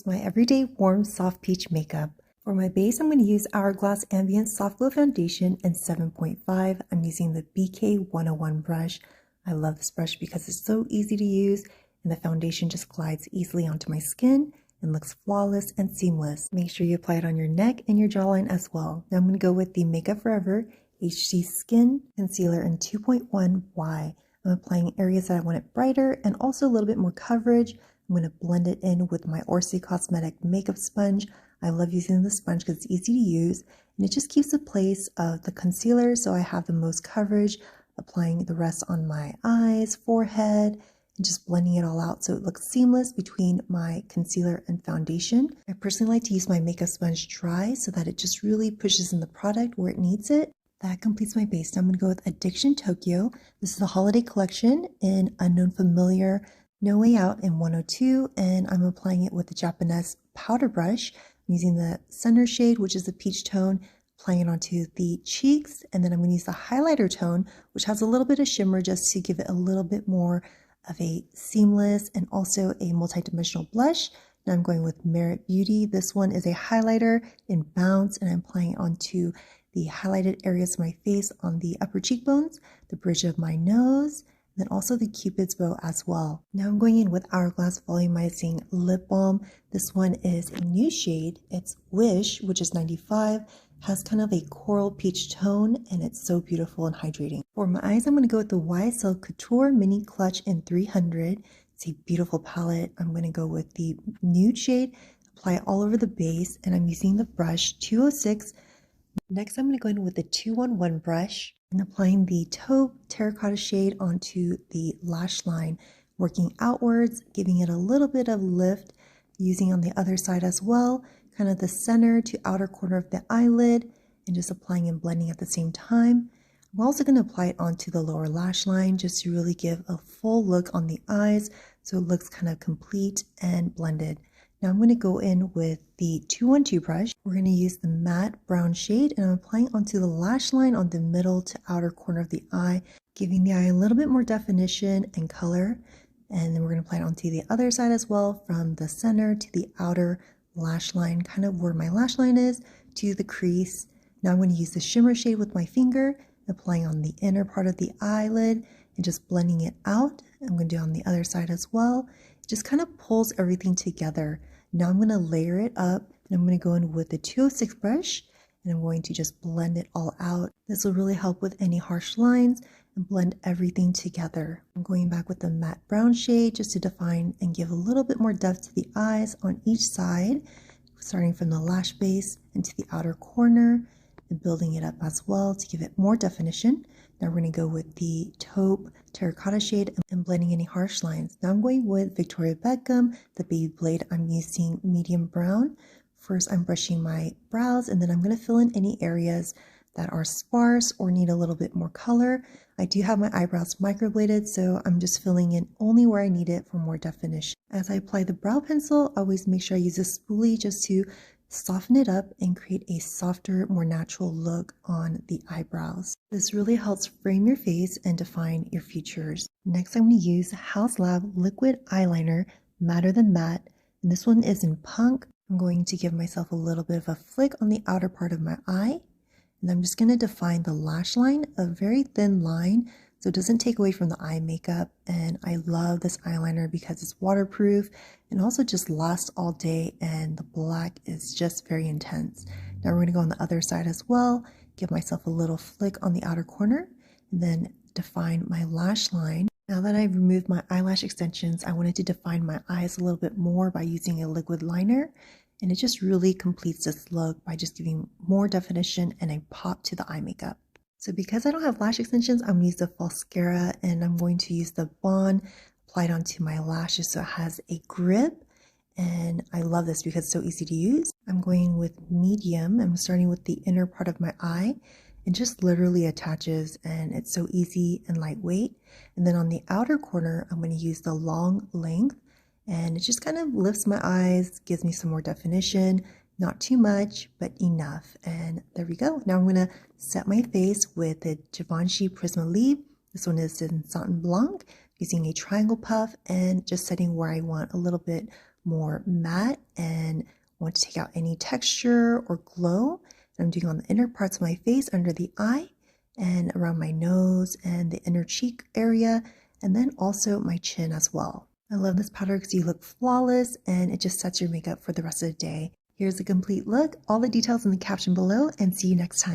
my everyday warm soft peach makeup. For my base, I'm going to use Hourglass Ambient Soft Glow Foundation in 7.5. I'm using the BK101 brush. I love this brush because it's so easy to use and the foundation just glides easily onto my skin and looks flawless and seamless. Make sure you apply it on your neck and your jawline as well. Now I'm going to go with the Makeup Forever HD Skin Concealer in 2.1Y. I'm applying areas that I want it brighter and also a little bit more coverage. I'm going to blend it in with my Orsi Cosmetic makeup sponge. I love using the sponge because it's easy to use and it just keeps the place of the concealer so I have the most coverage, applying the rest on my eyes, forehead, and just blending it all out so it looks seamless between my concealer and foundation. I personally like to use my makeup sponge dry so that it just really pushes in the product where it needs it. That completes my base. Now I'm going to go with Addiction Tokyo. This is the holiday collection in Unknown Familiar, No Way Out in 102, and I'm applying it with the Japonesque powder brush. I'm using the center shade, which is the peach tone, applying it onto the cheeks, and then I'm going to use the highlighter tone, which has a little bit of shimmer just to give it a little bit more of a seamless and also a multi-dimensional blush. Now I'm going with Merit Beauty. This one is a highlighter in Bounce, and I'm applying it onto the highlighted areas of my face on the upper cheekbones, the bridge of my nose, and then also the Cupid's bow as well. Now I'm going in with Hourglass Volumizing Lip Balm. This one is a new shade. It's Wish, which is 95, has kind of a coral peach tone, and it's so beautiful and hydrating. For my eyes, I'm going to go with the YSL Couture Mini Clutch in 300. It's a beautiful palette. I'm going to go with the nude shade, apply it all over the base, and I'm using the brush 206. Next, I'm going to go in with the 211 brush and applying the taupe terracotta shade onto the lash line, working outwards, giving it a little bit of lift, using on the other side as well, kind of the center to outer corner of the eyelid, and just applying and blending at the same time. I'm also going to apply it onto the lower lash line just to really give a full look on the eyes so it looks kind of complete and blended. Now I'm going to go in with the 212 brush. We're going to use the matte brown shade, and I'm applying onto the lash line on the middle to outer corner of the eye, giving the eye a little bit more definition and color. And then we're going to apply it onto the other side as well, from the center to the outer lash line, kind of where my lash line is, to the crease. Now I'm going to use the shimmer shade with my finger, applying on the inner part of the eyelid and just blending it out. I'm going to do it on the other side as well. It just kind of pulls everything together. Now I'm going to layer it up, and I'm going to go in with the 206 brush, and I'm going to just blend it all out. This will really help with any harsh lines and blend everything together. I'm going back with the matte brown shade just to define and give a little bit more depth to the eyes on each side, starting from the lash base into the outer corner and building it up as well to give it more definition. Now we're going to go with the taupe terracotta shade and blending any harsh lines. Now I'm going with Victoria Beckham, the Babyblade. I'm using medium brown. First, I'm brushing my brows, and then I'm going to fill in any areas that are sparse or need a little bit more color. I do have my eyebrows microbladed, so I'm just filling in only where I need it for more definition. As I apply the brow pencil, I always make sure I use a spoolie just to soften it up and create a softer, more natural look on the eyebrows. This really helps frame your face and define your features. Next, I'm going to use HAUS Lab Liquid Eyeliner, Matter Than Matte, and this one is in Punk. I'm going to give myself a little bit of a flick on the outer part of my eye, and I'm just going to define the lash line, a very thin line, so it doesn't take away from the eye makeup. And I love this eyeliner because it's waterproof and also just lasts all day, and the black is just very intense. Now we're going to go on the other side as well, give myself a little flick on the outer corner, and then define my lash line. Now that I've removed my eyelash extensions, I wanted to define my eyes a little bit more by using a liquid liner, and it just really completes this look by just giving more definition and a pop to the eye makeup. So because I don't have lash extensions, I'm going to use the FALSCARA, and I'm going to use the Balm applied onto my lashes so it has a grip, and I love this because it's so easy to use. I'm going with medium. I'm starting with the inner part of my eye. It just literally attaches, and it's so easy and lightweight. And then on the outer corner, I'm going to use the long length, and it just kind of lifts my eyes, gives me some more definition. Not too much, but enough. And there we go. Now I'm going to set my face with the Givenchy Prisme Libre. This one is in Satin Blanc, using a triangle puff and just setting where I want a little bit more matte and want to take out any texture or glow. I'm doing on the inner parts of my face, under the eye, and around my nose and the inner cheek area, and then also my chin as well. I love this powder because you look flawless and it just sets your makeup for the rest of the day. Here's a complete look, all the details in the caption below, and see you next time.